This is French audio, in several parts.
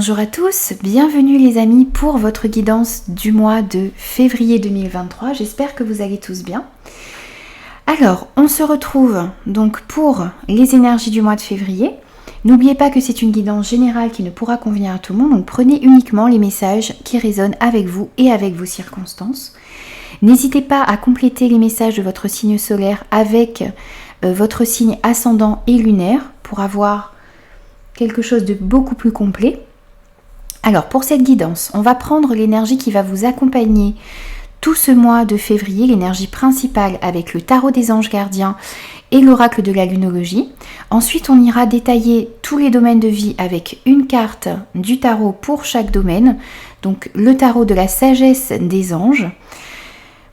Bonjour à tous, bienvenue les amis pour votre guidance du mois de février 2023. J'espère que vous allez tous bien. Alors, on se retrouve donc pour les énergies du mois de février. N'oubliez pas que c'est une guidance générale qui ne pourra convenir à tout le monde, donc prenez uniquement les messages qui résonnent avec vous et avec vos circonstances. N'hésitez pas à compléter les messages de votre signe solaire avec votre signe ascendant et lunaire pour avoir quelque chose de beaucoup plus complet. Alors pour cette guidance, on va prendre l'énergie qui va vous accompagner tout ce mois de février, l'énergie principale avec le tarot des anges gardiens et l'oracle de la lunologie. Ensuite, on ira détailler tous les domaines de vie avec une carte du tarot pour chaque domaine. Donc le tarot de la sagesse des anges.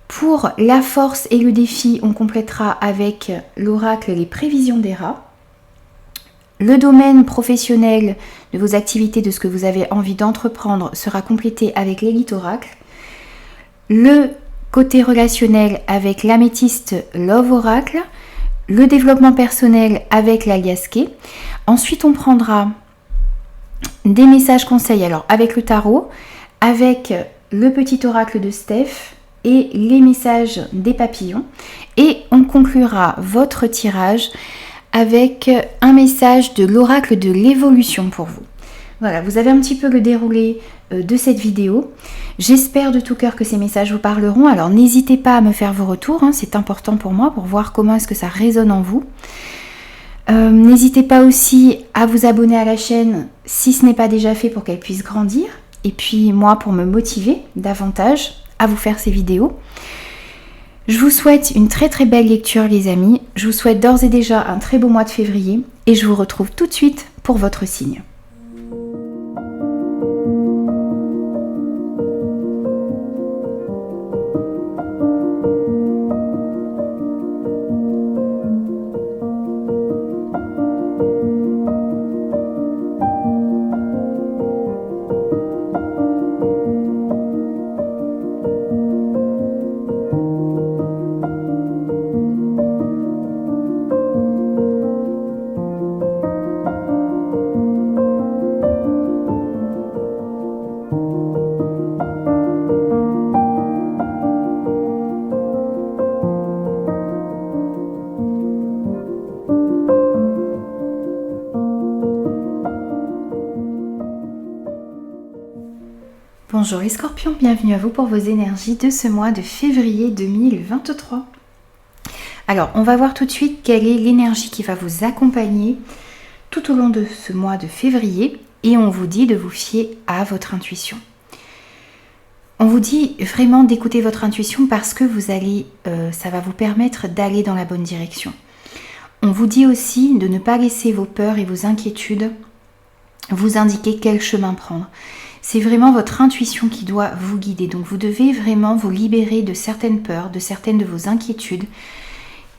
Pour la force et le défi, on complétera avec l'oracle les prévisions des rats. Le domaine professionnel de vos activités, de ce que vous avez envie d'entreprendre, sera complété avec l'élite oracle. Le côté relationnel avec l'améthyste Love Oracle. Le développement personnel avec l'aliasqué. Ensuite, on prendra des messages conseils alors avec le tarot, avec le petit oracle de Steph et les messages des papillons. Et on conclura votre tirage avec un message de l'oracle de l'évolution pour vous. Voilà, vous avez un petit peu le déroulé de cette vidéo. J'espère de tout cœur que ces messages vous parleront. Alors n'hésitez pas à me faire vos retours, c'est important pour moi pour voir comment est-ce que ça résonne en vous. N'hésitez pas aussi à vous abonner à la chaîne si ce n'est pas déjà fait pour qu'elle puisse grandir. Et puis moi pour me motiver davantage à vous faire ces vidéos. Je vous souhaite une très très belle lecture les amis. Je vous souhaite d'ores et déjà un très beau mois de février. Et je vous retrouve tout de suite pour votre signe. Bonjour les scorpions, bienvenue à vous pour vos énergies de ce mois de février 2023. Alors, on va voir tout de suite quelle est l'énergie qui va vous accompagner tout au long de ce mois de février et on vous dit de vous fier à votre intuition. On vous dit vraiment d'écouter votre intuition parce que ça va vous permettre d'aller dans la bonne direction. On vous dit aussi de ne pas laisser vos peurs et vos inquiétudes vous indiquer quel chemin prendre. C'est vraiment votre intuition qui doit vous guider. Donc vous devez vraiment vous libérer de certaines peurs, de certaines de vos inquiétudes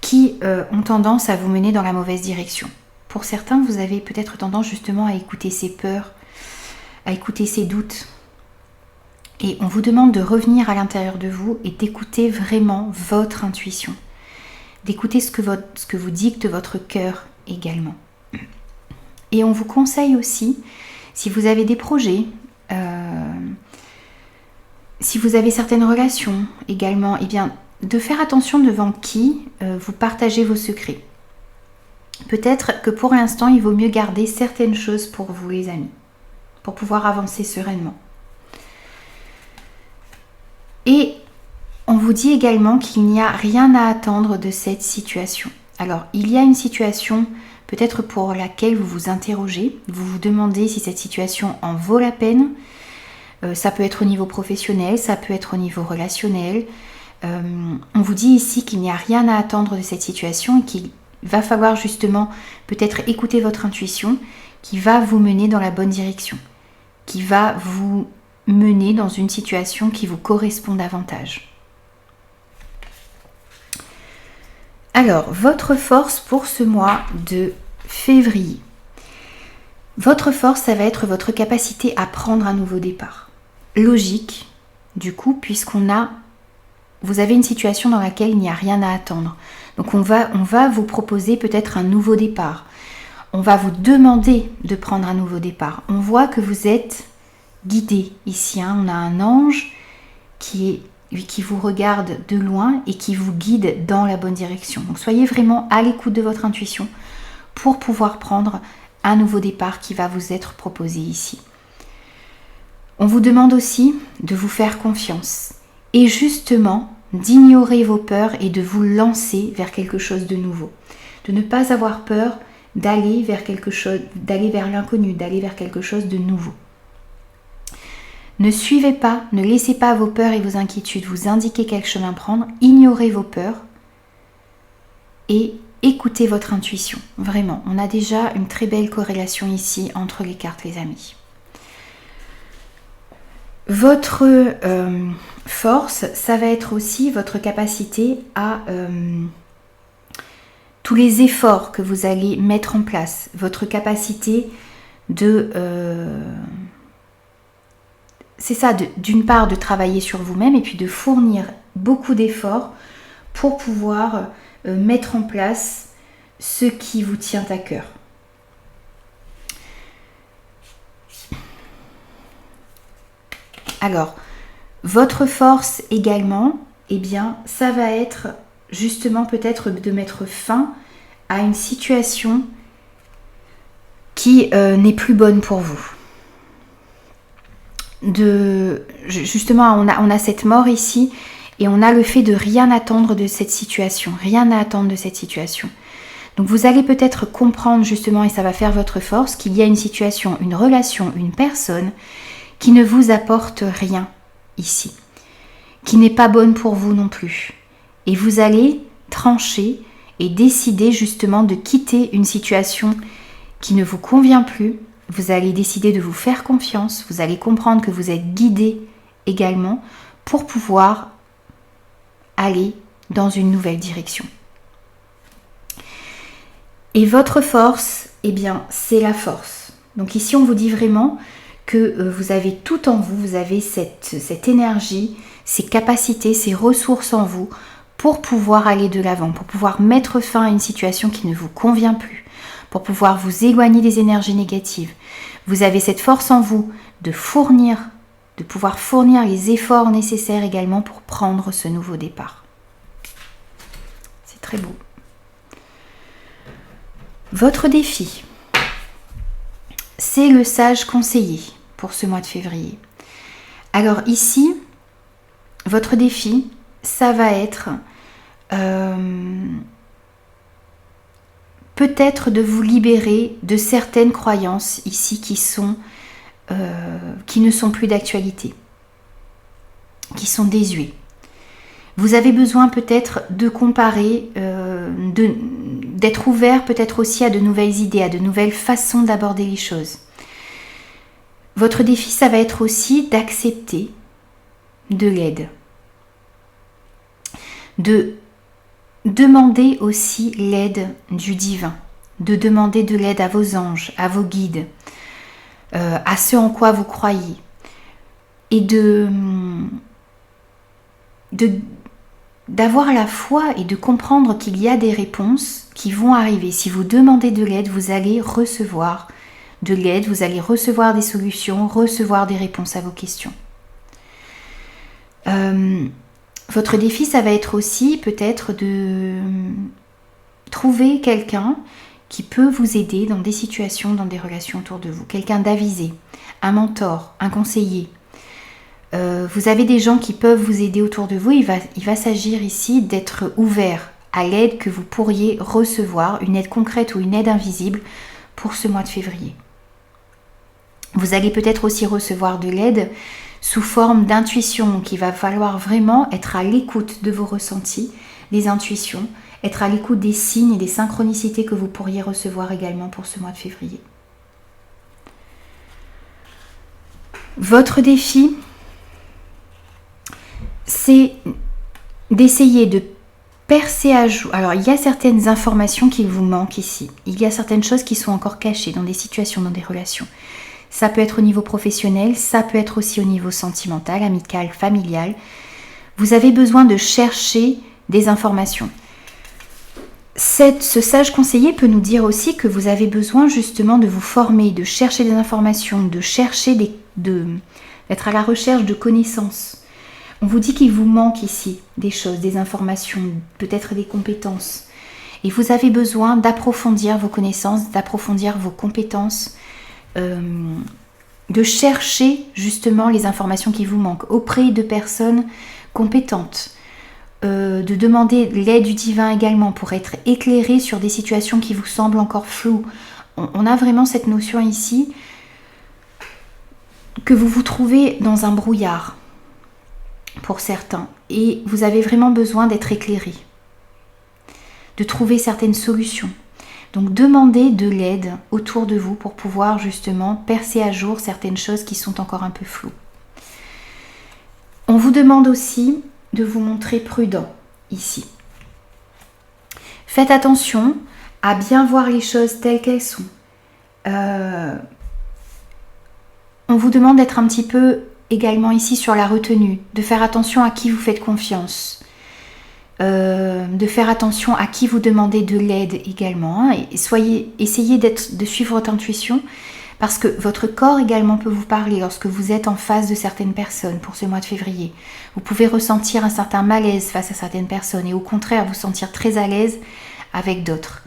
qui ont tendance à vous mener dans la mauvaise direction. Pour certains, vous avez peut-être tendance justement à écouter ces peurs, à écouter ces doutes. Et on vous demande de revenir à l'intérieur de vous et d'écouter vraiment votre intuition. D'écouter ce que vous dicte votre cœur également. Et on vous conseille aussi, si vous avez des projets, si vous avez certaines relations également, eh bien, de faire attention devant qui vous partagez vos secrets. Peut-être que pour l'instant, il vaut mieux garder certaines choses pour vous les amis, pour pouvoir avancer sereinement. Et on vous dit également qu'il n'y a rien à attendre de cette situation. Alors, il y a une situation peut-être pour laquelle vous vous interrogez, vous vous demandez si cette situation en vaut la peine. Ça peut être au niveau professionnel, ça peut être au niveau relationnel. On vous dit ici qu'il n'y a rien à attendre de cette situation et qu'il va falloir justement peut-être écouter votre intuition qui va vous mener dans la bonne direction, qui va vous mener dans une situation qui vous correspond davantage. Alors, votre force pour ce mois de février. Votre force, ça va être votre capacité à prendre un nouveau départ. Logique, du coup, vous avez une situation dans laquelle il n'y a rien à attendre. Donc on va vous proposer peut-être un nouveau départ. on va vous demander de prendre un nouveau départ. On voit que vous êtes guidé ici. On a un ange qui vous regarde de loin et qui vous guide dans la bonne direction. Donc soyez vraiment à l'écoute de votre intuition pour pouvoir prendre un nouveau départ qui va vous être proposé ici. On vous demande aussi de vous faire confiance et justement d'ignorer vos peurs et de vous lancer vers quelque chose de nouveau. De ne pas avoir peur d'aller vers quelque chose, d'aller vers l'inconnu, d'aller vers quelque chose de nouveau. Ne suivez pas, ne laissez pas vos peurs et vos inquiétudes vous indiquer quel chemin prendre. Ignorez vos peurs et écoutez votre intuition. Vraiment, on a déjà une très belle corrélation ici entre les cartes, les amis. Votre force, ça va être aussi votre capacité à tous les efforts que vous allez mettre en place, votre capacité de... c'est ça, d'une part de travailler sur vous-même et puis de fournir beaucoup d'efforts pour pouvoir mettre en place ce qui vous tient à cœur. Alors, votre force également, eh bien, ça va être justement peut-être de mettre fin à une situation qui n'est plus bonne pour vous. Justement, on a cette mort ici et on a le fait de rien attendre de cette situation, rien à attendre de cette situation. Donc vous allez peut-être comprendre justement, et ça va faire votre force, qu'il y a une situation, une relation, une personne qui ne vous apporte rien ici, qui n'est pas bonne pour vous non plus. Et vous allez trancher et décider justement de quitter une situation qui ne vous convient plus. Vous allez décider de vous faire confiance, vous allez comprendre que vous êtes guidé également pour pouvoir aller dans une nouvelle direction. Et votre force, eh bien, c'est la force. Donc ici, on vous dit vraiment que vous avez tout en vous, vous avez cette énergie, ces capacités, ces ressources en vous pour pouvoir aller de l'avant, pour pouvoir mettre fin à une situation qui ne vous convient plus, pour pouvoir vous éloigner des énergies négatives. Vous avez cette force en vous de pouvoir fournir les efforts nécessaires également pour prendre ce nouveau départ. C'est très beau. Votre défi, c'est le sage conseiller pour ce mois de février. Alors ici, votre défi, ça va être peut-être de vous libérer de certaines croyances ici qui ne sont plus d'actualité, qui sont désuées. Vous avez besoin peut-être de comparer, d'être ouvert peut-être aussi à de nouvelles idées, à de nouvelles façons d'aborder les choses. Votre défi, ça va être aussi d'accepter de l'aide, de demander aussi l'aide du divin, de demander de l'aide à vos anges, à vos guides, à ce en quoi vous croyez, et d'avoir la foi et de comprendre qu'il y a des réponses qui vont arriver. Si vous demandez de l'aide, vous allez recevoir de l'aide, vous allez recevoir des solutions, recevoir des réponses à vos questions. Votre défi, ça va être aussi peut-être de trouver quelqu'un qui peut vous aider dans des situations, dans des relations autour de vous. Quelqu'un d'avisé, un mentor, un conseiller. Vous avez des gens qui peuvent vous aider autour de vous. Il va s'agir ici d'être ouvert à l'aide que vous pourriez recevoir, une aide concrète ou une aide invisible pour ce mois de février. Vous allez peut-être aussi recevoir de l'aide sous forme d'intuition, qu'il va falloir vraiment être à l'écoute de vos ressentis, des intuitions, être à l'écoute des signes et des synchronicités que vous pourriez recevoir également pour ce mois de février. Votre défi, c'est d'essayer de percer à jour. Alors, il y a certaines informations qui vous manquent ici. Il y a certaines choses qui sont encore cachées dans des situations, dans des relations. Ça peut être au niveau professionnel, ça peut être aussi au niveau sentimental, amical, familial. Vous avez besoin de chercher des informations. Ce sage conseiller peut nous dire aussi que vous avez besoin justement de vous former, de chercher des informations, de chercher d'être à la recherche de connaissances. On vous dit qu'il vous manque ici des choses, des informations, peut-être des compétences. Et vous avez besoin d'approfondir vos connaissances, d'approfondir vos compétences, de chercher justement les informations qui vous manquent auprès de personnes compétentes. De demander l'aide du divin également pour être éclairé sur des situations qui vous semblent encore floues. On a vraiment cette notion ici que vous vous trouvez dans un brouillard pour certains et vous avez vraiment besoin d'être éclairé, de trouver certaines solutions. Donc demandez de l'aide autour de vous pour pouvoir justement percer à jour certaines choses qui sont encore un peu floues. On vous demande aussi de vous montrer prudent ici. Faites attention à bien voir les choses telles qu'elles sont. On vous demande d'être un petit peu également ici sur la retenue, de faire attention à qui vous faites confiance, de faire attention à qui vous demandez de l'aide également, et essayez de suivre votre intuition, parce que votre corps également peut vous parler lorsque vous êtes en face de certaines personnes pour ce mois de février. Vous pouvez ressentir un certain malaise face à certaines personnes et au contraire vous sentir très à l'aise avec d'autres.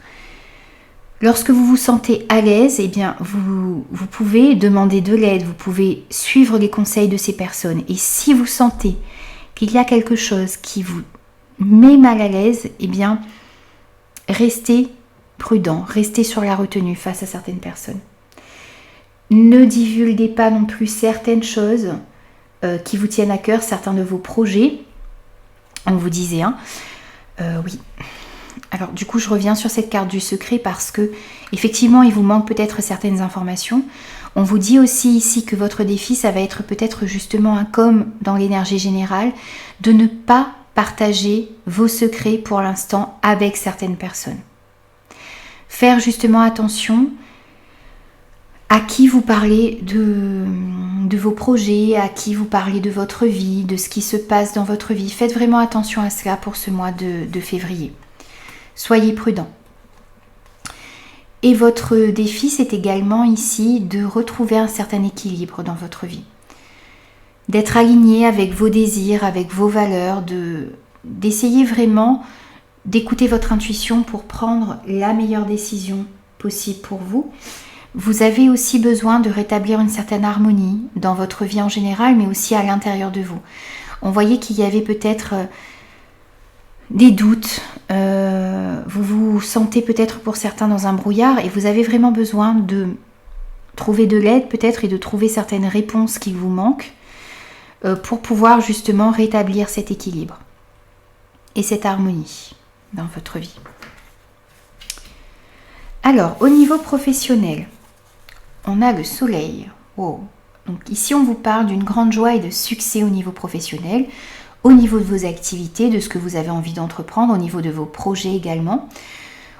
Lorsque vous vous sentez à l'aise, eh bien vous pouvez demander de l'aide, vous pouvez suivre les conseils de ces personnes. Et si vous sentez qu'il y a quelque chose qui vous met mal à l'aise, eh bien restez prudent, restez sur la retenue face à certaines personnes. Ne divulguez pas non plus certaines choses qui vous tiennent à cœur, certains de vos projets. On vous disait, oui. Alors du coup, je reviens sur cette carte du secret parce que effectivement, il vous manque peut-être certaines informations. On vous dit aussi ici que votre défi, ça va être peut-être justement, comme dans l'énergie générale, de ne pas partager vos secrets pour l'instant avec certaines personnes. Faire justement attention à qui vous parlez de vos projets, à qui vous parlez de votre vie, de ce qui se passe dans votre vie. Faites vraiment attention à cela pour ce mois de février. Soyez prudents. Et votre défi, c'est également ici de retrouver un certain équilibre dans votre vie. D'être aligné avec vos désirs, avec vos valeurs, d'essayer vraiment d'écouter votre intuition pour prendre la meilleure décision possible pour vous. Vous avez aussi besoin de rétablir une certaine harmonie dans votre vie en général, mais aussi à l'intérieur de vous. On voyait qu'il y avait peut-être des doutes, vous vous sentez peut-être pour certains dans un brouillard et vous avez vraiment besoin de trouver de l'aide peut-être et de trouver certaines réponses qui vous manquent pour pouvoir justement rétablir cet équilibre et cette harmonie dans votre vie. Alors, au niveau professionnel, on a le soleil. Wow. Donc ici, on vous parle d'une grande joie et de succès au niveau professionnel, au niveau de vos activités, de ce que vous avez envie d'entreprendre, au niveau de vos projets également.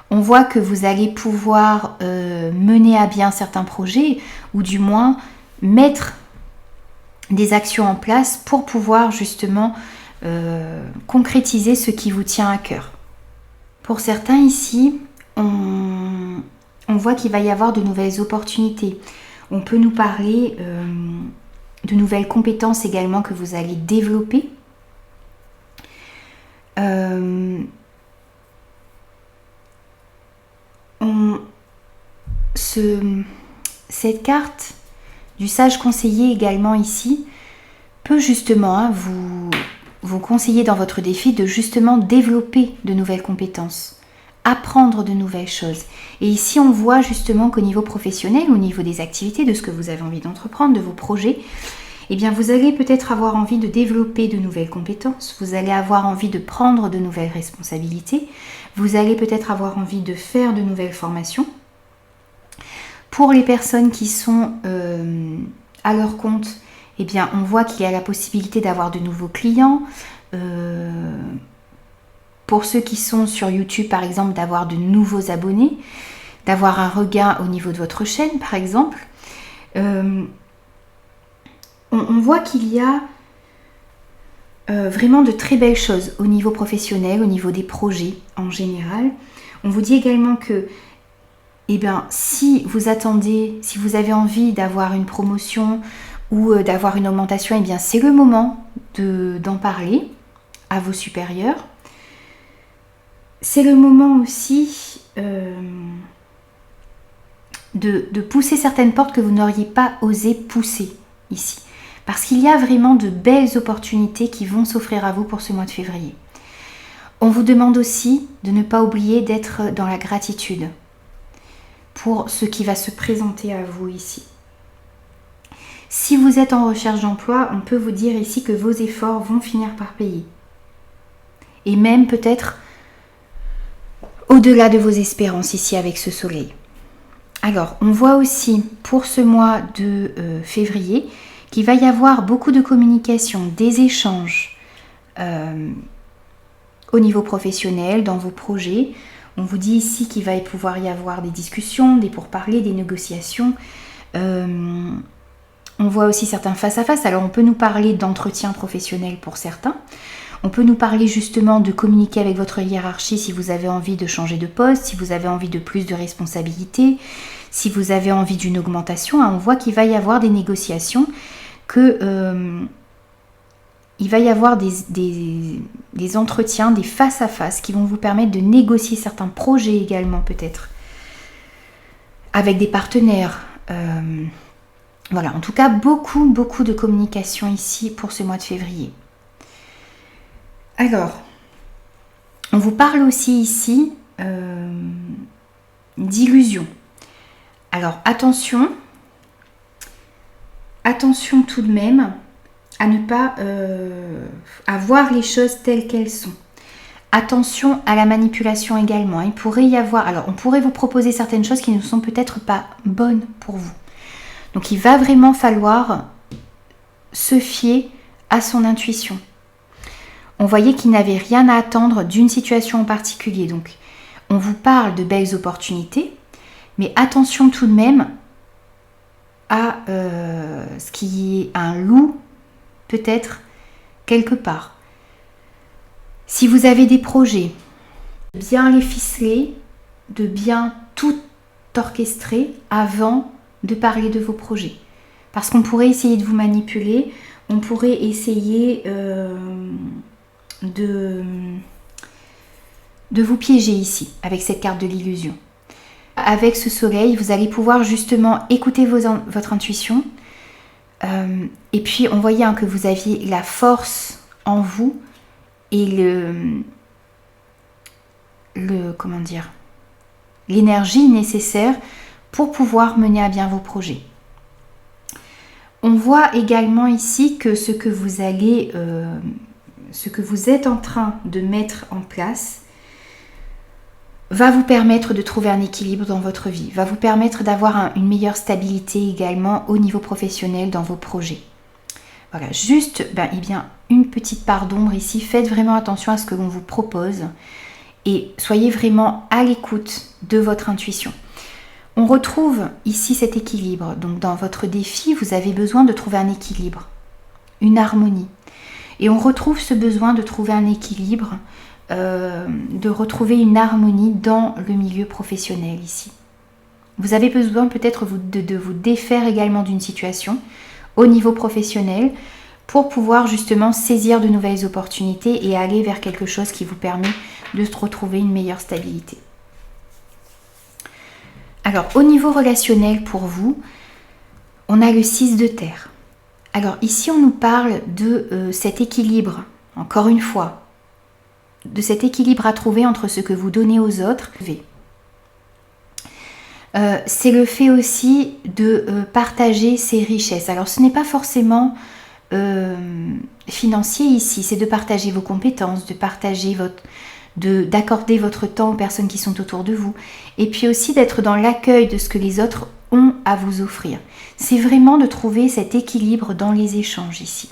On voit que vous allez pouvoir mener à bien certains projets ou du moins mettre des actions en place pour pouvoir justement concrétiser ce qui vous tient à cœur. Pour certains ici, on voit qu'il va y avoir de nouvelles opportunités. On peut nous parler de nouvelles compétences également que vous allez développer. Cette carte du sage conseiller également ici peut justement vous conseiller dans votre défi de justement développer de nouvelles compétences, apprendre de nouvelles choses. Et ici on voit justement qu'au niveau professionnel, au niveau des activités, de ce que vous avez envie d'entreprendre, de vos projets, eh bien vous allez peut-être avoir envie de développer de nouvelles compétences, vous allez avoir envie de prendre de nouvelles responsabilités, vous allez peut-être avoir envie de faire de nouvelles formations. Pour les personnes qui sont à leur compte, eh bien on voit qu'il y a la possibilité d'avoir de nouveaux clients. Pour ceux qui sont sur YouTube par exemple, d'avoir de nouveaux abonnés, d'avoir un regain au niveau de votre chaîne par exemple. On voit qu'il y a vraiment de très belles choses au niveau professionnel, au niveau des projets en général. On vous dit également que si vous attendez, si vous avez envie d'avoir une promotion ou d'avoir une augmentation, c'est le moment d'en parler à vos supérieurs. C'est le moment aussi de pousser certaines portes que vous n'auriez pas osé pousser ici. Parce qu'il y a vraiment de belles opportunités qui vont s'offrir à vous pour ce mois de février. On vous demande aussi de ne pas oublier d'être dans la gratitude pour ce qui va se présenter à vous ici. Si vous êtes en recherche d'emploi, on peut vous dire ici que vos efforts vont finir par payer. Et même peut-être au-delà de vos espérances ici avec ce soleil. Alors, on voit aussi pour ce mois de février qu'il va y avoir beaucoup de communication, des échanges au niveau professionnel, dans vos projets. On vous dit ici qu'il va pouvoir y avoir des discussions, des pourparlers, des négociations. On voit aussi certains face-à-face. Alors, on peut nous parler d'entretien professionnel pour certains. On peut nous parler justement de communiquer avec votre hiérarchie si vous avez envie de changer de poste, si vous avez envie de plus de responsabilités, si vous avez envie d'une augmentation. On voit qu'il va y avoir des négociations, il va y avoir des entretiens, des face-à-face qui vont vous permettre de négocier certains projets également peut-être avec des partenaires. Voilà, en tout cas, beaucoup de communication ici pour ce mois de février. Alors, on vous parle aussi ici d'illusions. Alors, attention tout de même à ne pas à voir les choses telles qu'elles sont. Attention à la manipulation également. Il pourrait y avoir, alors on pourrait vous proposer certaines choses qui ne sont peut-être pas bonnes pour vous. Donc il va vraiment falloir se fier à son intuition. On voyait qu'il n'avait rien à attendre d'une situation en particulier. Donc, on vous parle de belles opportunités, mais attention tout de même à ce qui est un loup, peut-être, quelque part. Si vous avez des projets, de bien les ficeler, de bien tout orchestrer avant de parler de vos projets. Parce qu'on pourrait essayer de vous manipuler, on pourrait essayer de vous piéger ici avec cette carte de l'illusion. Avec ce soleil, vous allez pouvoir justement écouter votre intuition et puis on voyait que vous aviez la force en vous et l'énergie nécessaire pour pouvoir mener à bien vos projets. On voit également ici que ce que vous êtes en train de mettre en place va vous permettre de trouver un équilibre dans votre vie, va vous permettre d'avoir une meilleure stabilité également au niveau professionnel dans vos projets. Voilà, juste une petite part d'ombre ici. Faites vraiment attention à ce que l'on vous propose et soyez vraiment à l'écoute de votre intuition. On retrouve ici cet équilibre. Donc dans votre défi, vous avez besoin de trouver un équilibre, une harmonie. Et on retrouve ce besoin de trouver un équilibre, de retrouver une harmonie dans le milieu professionnel ici. Vous avez besoin peut-être de vous défaire également d'une situation au niveau professionnel pour pouvoir justement saisir de nouvelles opportunités et aller vers quelque chose qui vous permet de retrouver une meilleure stabilité. Alors, au niveau relationnel pour vous, on a le 6 de terre. Alors ici, on nous parle de cet équilibre, encore une fois, de cet équilibre à trouver entre ce que vous donnez aux autres. C'est le fait aussi de partager ses richesses. Alors ce n'est pas forcément financier ici, c'est de partager vos compétences, d'accorder votre temps aux personnes qui sont autour de vous, et puis aussi d'être dans l'accueil de ce que les autres ont à vous offrir. C'est vraiment de trouver cet équilibre dans les échanges ici.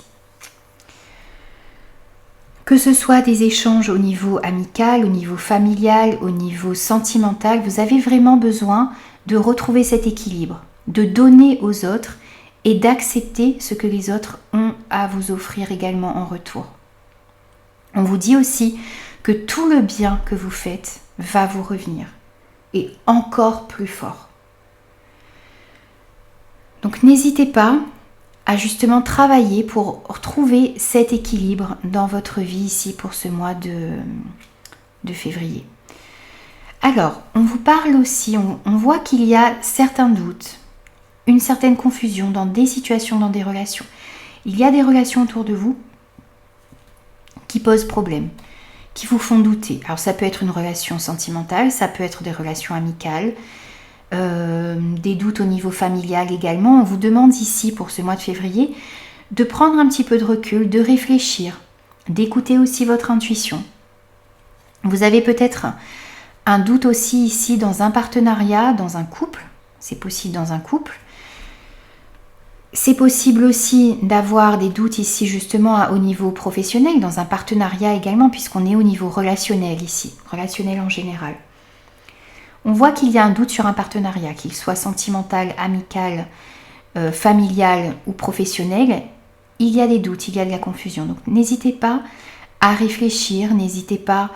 Que ce soit des échanges au niveau amical, au niveau familial, au niveau sentimental, vous avez vraiment besoin de retrouver cet équilibre, de donner aux autres et d'accepter ce que les autres ont à vous offrir également en retour. On vous dit aussi que tout le bien que vous faites va vous revenir et encore plus fort. Donc n'hésitez pas à justement travailler pour retrouver cet équilibre dans votre vie ici pour ce mois de février. Alors, on vous parle aussi, on voit qu'il y a certains doutes, une certaine confusion dans des situations, dans des relations. Il y a des relations autour de vous qui posent problème, qui vous font douter. Alors ça peut être une relation sentimentale, ça peut être des relations amicales, des doutes au niveau familial également. On vous demande ici pour ce mois de février de prendre un petit peu de recul, de réfléchir, d'écouter aussi votre intuition. Vous avez peut-être un doute aussi ici dans un partenariat, dans un couple, c'est possible dans un couple. C'est possible aussi d'avoir des doutes ici justement au niveau professionnel, dans un partenariat également, puisqu'on est au niveau relationnel ici, relationnel en général. On voit qu'il y a un doute sur un partenariat, qu'il soit sentimental, amical, familial ou professionnel. Il y a des doutes, il y a de la confusion. Donc n'hésitez pas à réfléchir, n'hésitez pas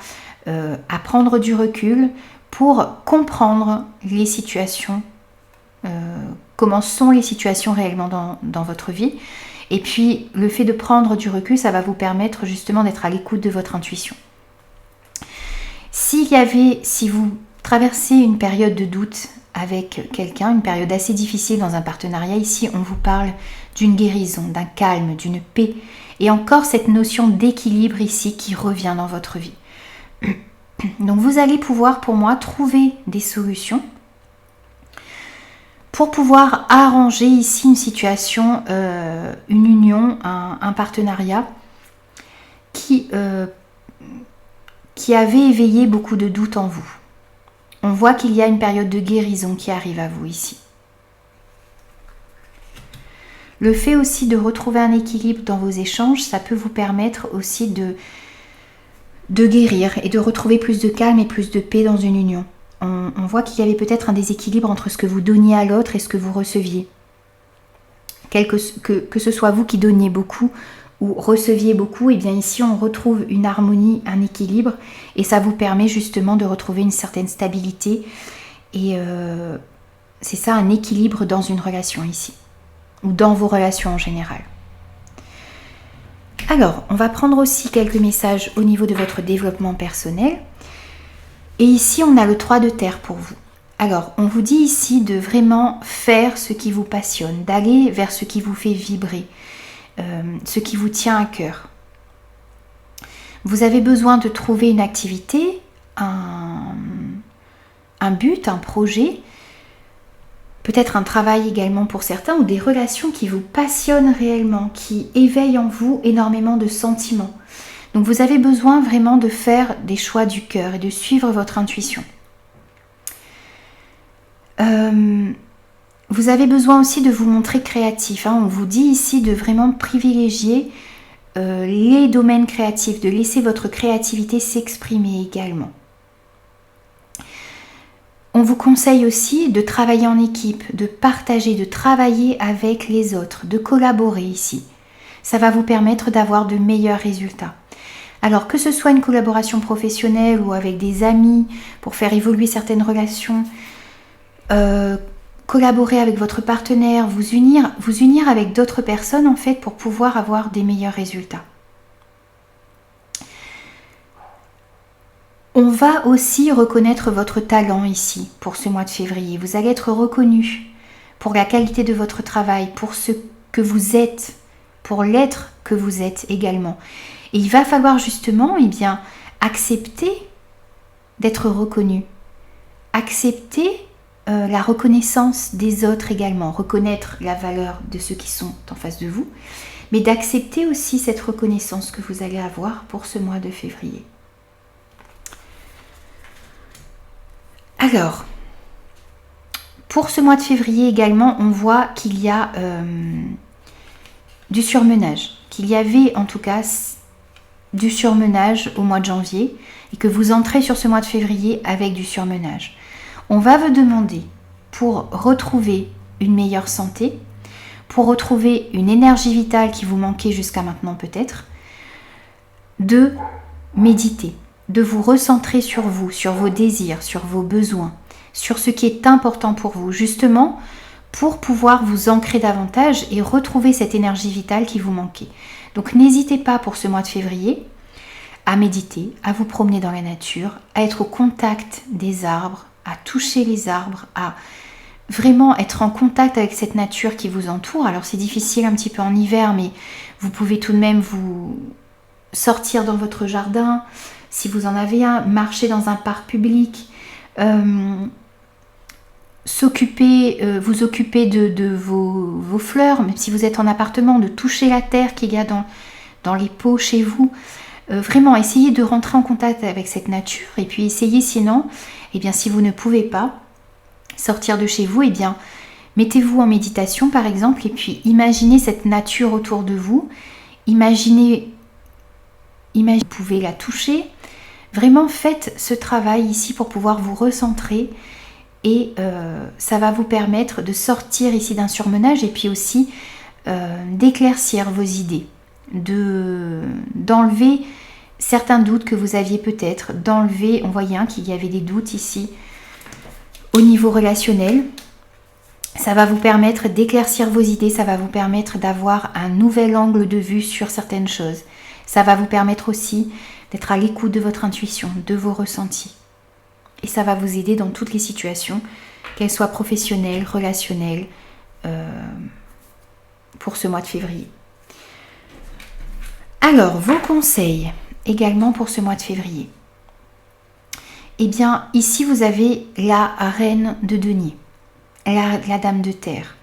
à prendre du recul pour comprendre les situations, comment sont les situations réellement dans votre vie. Et puis le fait de prendre du recul, ça va vous permettre justement d'être à l'écoute de votre intuition. Si vous traversez une période de doute avec quelqu'un, une période assez difficile dans un partenariat, ici on vous parle d'une guérison, d'un calme, d'une paix, et encore cette notion d'équilibre ici qui revient dans votre vie. Donc vous allez pouvoir, pour moi, trouver des solutions pour pouvoir arranger ici une situation, une union, un partenariat qui avait éveillé beaucoup de doutes en vous. On voit qu'il y a une période de guérison qui arrive à vous ici. Le fait aussi de retrouver un équilibre dans vos échanges, ça peut vous permettre aussi de guérir et de retrouver plus de calme et plus de paix dans une union. On voit qu'il y avait peut-être un déséquilibre entre ce que vous donniez à l'autre et ce que vous receviez. Que ce soit vous qui donniez beaucoup ou receviez beaucoup, et bien ici on retrouve une harmonie, un équilibre, et ça vous permet justement de retrouver une certaine stabilité, et c'est ça, un équilibre dans une relation ici, ou dans vos relations en général. Alors, on va prendre aussi quelques messages au niveau de votre développement personnel, et ici on a le 3 de terre pour vous. Alors, on vous dit ici de vraiment faire ce qui vous passionne, d'aller vers ce qui vous fait vibrer, ce qui vous tient à cœur. Vous avez besoin de trouver une activité, un but, un projet, peut-être un travail également pour certains, ou des relations qui vous passionnent réellement, qui éveillent en vous énormément de sentiments. Donc vous avez besoin vraiment de faire des choix du cœur et de suivre votre intuition. Vous avez besoin aussi de vous montrer créatif. On vous dit ici de vraiment privilégier les domaines créatifs, de laisser votre créativité s'exprimer également. On vous conseille aussi de travailler en équipe, de partager, de travailler avec les autres, de collaborer ici. Ça va vous permettre d'avoir de meilleurs résultats. Alors que ce soit une collaboration professionnelle ou avec des amis pour faire évoluer certaines relations, collaborer avec votre partenaire, vous unir avec d'autres personnes en fait pour pouvoir avoir des meilleurs résultats. On va aussi reconnaître votre talent ici pour ce mois de février. Vous allez être reconnu pour la qualité de votre travail, pour ce que vous êtes, pour l'être que vous êtes également. Et il va falloir justement accepter d'être reconnu, accepter la reconnaissance des autres également, reconnaître la valeur de ceux qui sont en face de vous, mais d'accepter aussi cette reconnaissance que vous allez avoir pour ce mois de février. Alors, pour ce mois de février également, on voit qu'il y a du surmenage, qu'il y avait en tout cas du surmenage au mois de janvier et que vous entrez sur ce mois de février avec du surmenage. On va vous demander, pour retrouver une meilleure santé, pour retrouver une énergie vitale qui vous manquait jusqu'à maintenant peut-être, de méditer. de vous recentrer sur vous, sur vos désirs, sur vos besoins, sur ce qui est important pour vous, justement pour pouvoir vous ancrer davantage et retrouver cette énergie vitale qui vous manquait. Donc n'hésitez pas pour ce mois de février à méditer, à vous promener dans la nature, à être au contact des arbres, à toucher les arbres, à vraiment être en contact avec cette nature qui vous entoure. Alors c'est difficile un petit peu en hiver, mais vous pouvez tout de même vous sortir dans votre jardin, si vous en avez un, marcher dans un parc public, vous occuper de vos fleurs, même si vous êtes en appartement, de toucher la terre qu'il y a dans les pots chez vous. Vraiment, essayez de rentrer en contact avec cette nature et puis essayez sinon, eh bien, si vous ne pouvez pas sortir de chez vous, eh bien, mettez-vous en méditation par exemple et puis imaginez cette nature autour de vous. Imaginez, vous pouvez la toucher. Vraiment, faites ce travail ici pour pouvoir vous recentrer et ça va vous permettre de sortir ici d'un surmenage et puis aussi d'éclaircir vos idées, d'enlever certains doutes que vous aviez peut-être, d'enlever, on voyait qu'il y avait des doutes ici au niveau relationnel. Ça va vous permettre d'éclaircir vos idées, ça va vous permettre d'avoir un nouvel angle de vue sur certaines choses. Ça va vous permettre aussi d'être à l'écoute de votre intuition, de vos ressentis. Et ça va vous aider dans toutes les situations, qu'elles soient professionnelles, relationnelles, pour ce mois de février. Alors, vos conseils également pour ce mois de février. Eh bien, ici vous avez la reine de denier, la dame de terre.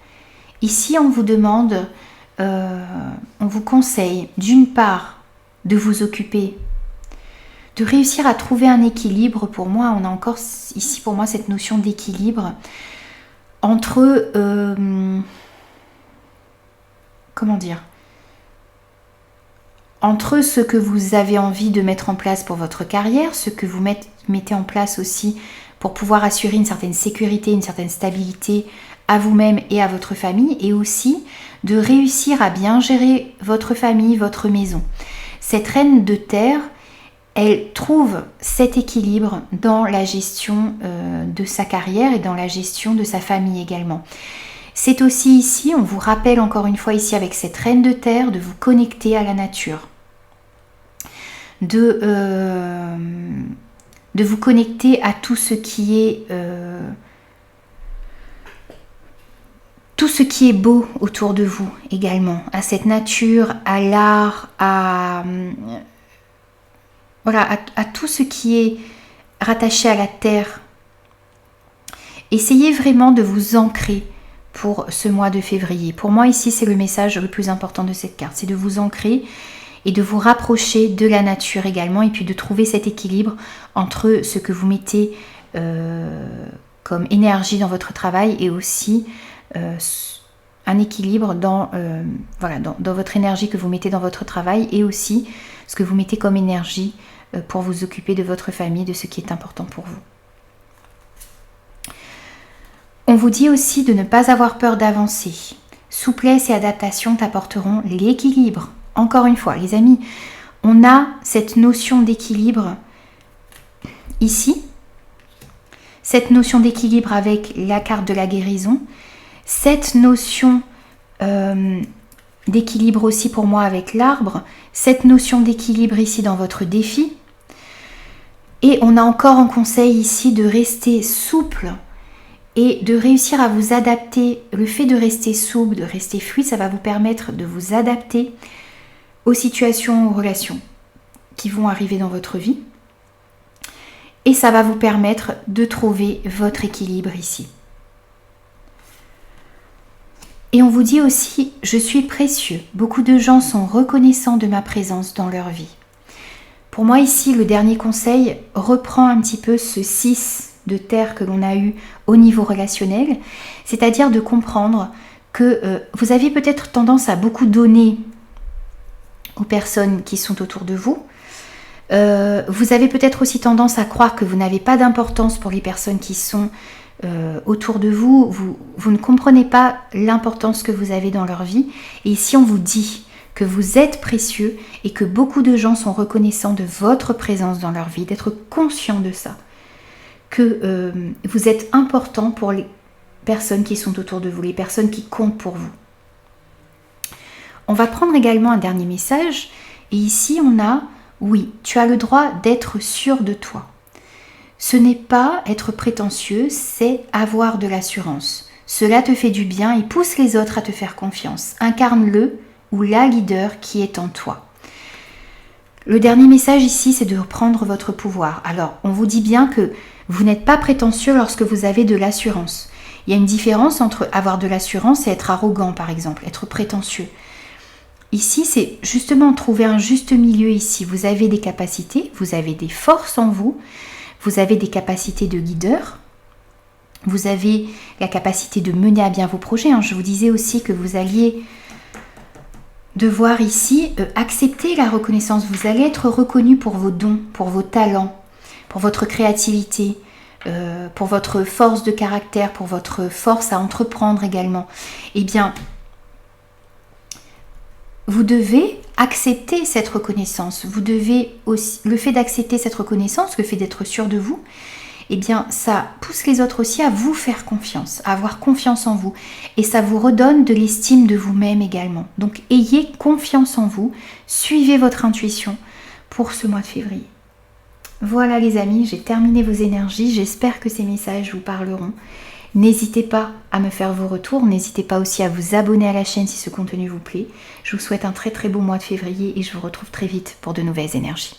Ici, on vous demande, on vous conseille d'une part de vous occuper, de réussir à trouver un équilibre. Pour moi, on a encore ici pour moi cette notion d'équilibre entre, comment dire, entre ce que vous avez envie de mettre en place pour votre carrière, ce que vous mettez en place aussi pour pouvoir assurer une certaine sécurité, une certaine stabilité à vous-même et à votre famille, et aussi de réussir à bien gérer votre famille, votre maison. Cette reine de terre, elle trouve cet équilibre dans la gestion de sa carrière et dans la gestion de sa famille également. C'est aussi ici, on vous rappelle encore une fois ici avec cette reine de terre, de vous connecter à la nature, de vous connecter à tout ce qui est beau autour de vous également, à cette nature, à l'art, à tout ce qui est rattaché à la terre. Essayez vraiment de vous ancrer pour ce mois de février. Pour moi ici c'est le message le plus important de cette carte, c'est de vous ancrer et de vous rapprocher de la nature également, et puis de trouver cet équilibre entre ce que vous mettez comme énergie dans votre travail et aussi un équilibre dans votre énergie que vous mettez dans votre travail et aussi ce que vous mettez comme énergie pour vous occuper de votre famille, de ce qui est important pour vous. On vous dit aussi de ne pas avoir peur d'avancer. Souplesse et adaptation t'apporteront l'équilibre. Encore une fois, les amis, on a cette notion d'équilibre ici. Cette notion d'équilibre avec la carte de la guérison. Cette notion d'équilibre aussi pour moi avec l'arbre. Cette notion d'équilibre ici dans votre défi. Et on a encore un conseil ici de rester souple et de réussir à vous adapter. Le fait de rester souple, de rester fluide, ça va vous permettre de vous adapter aux situations, aux relations qui vont arriver dans votre vie. Et ça va vous permettre de trouver votre équilibre ici. Et on vous dit aussi, je suis précieux. Beaucoup de gens sont reconnaissants de ma présence dans leur vie. Pour moi ici, le dernier conseil reprend un petit peu ce 6 de terre que l'on a eu au niveau relationnel, c'est-à-dire de comprendre que vous avez peut-être tendance à beaucoup donner aux personnes qui sont autour de vous. Vous avez peut-être aussi tendance à croire que vous n'avez pas d'importance pour les personnes qui sont autour de vous. Vous ne comprenez pas l'importance que vous avez dans leur vie. Et ici, on vous dit que vous êtes précieux et que beaucoup de gens sont reconnaissants de votre présence dans leur vie, d'être conscients de ça, que vous êtes important pour les personnes qui sont autour de vous, les personnes qui comptent pour vous. On va prendre également un dernier message et ici on a « Oui, tu as le droit d'être sûr de toi ». Ce n'est pas être prétentieux, c'est avoir de l'assurance. Cela te fait du bien et pousse les autres à te faire confiance. Incarne-le ou la leader qui est en toi. Le dernier message ici, c'est de reprendre votre pouvoir. Alors, on vous dit bien que vous n'êtes pas prétentieux lorsque vous avez de l'assurance. Il y a une différence entre avoir de l'assurance et être arrogant, par exemple, être prétentieux. Ici, c'est justement trouver un juste milieu ici. Vous avez des capacités, vous avez des forces en vous, vous avez des capacités de leader, vous avez la capacité de mener à bien vos projets. Je vous disais aussi que vous alliez devoir ici accepter la reconnaissance. Vous allez être reconnu pour vos dons, pour vos talents, pour votre créativité, pour votre force de caractère, pour votre force à entreprendre également. Eh bien, vous devez accepter cette reconnaissance. Vous devez aussi, le fait d'accepter cette reconnaissance, le fait d'être sûr de vous, eh bien, ça pousse les autres aussi à vous faire confiance, à avoir confiance en vous. Et ça vous redonne de l'estime de vous-même également. Donc, ayez confiance en vous, suivez votre intuition pour ce mois de février. Voilà les amis, j'ai terminé vos énergies. J'espère que ces messages vous parleront. N'hésitez pas à me faire vos retours. N'hésitez pas aussi à vous abonner à la chaîne si ce contenu vous plaît. Je vous souhaite un très très beau mois de février et je vous retrouve très vite pour de nouvelles énergies.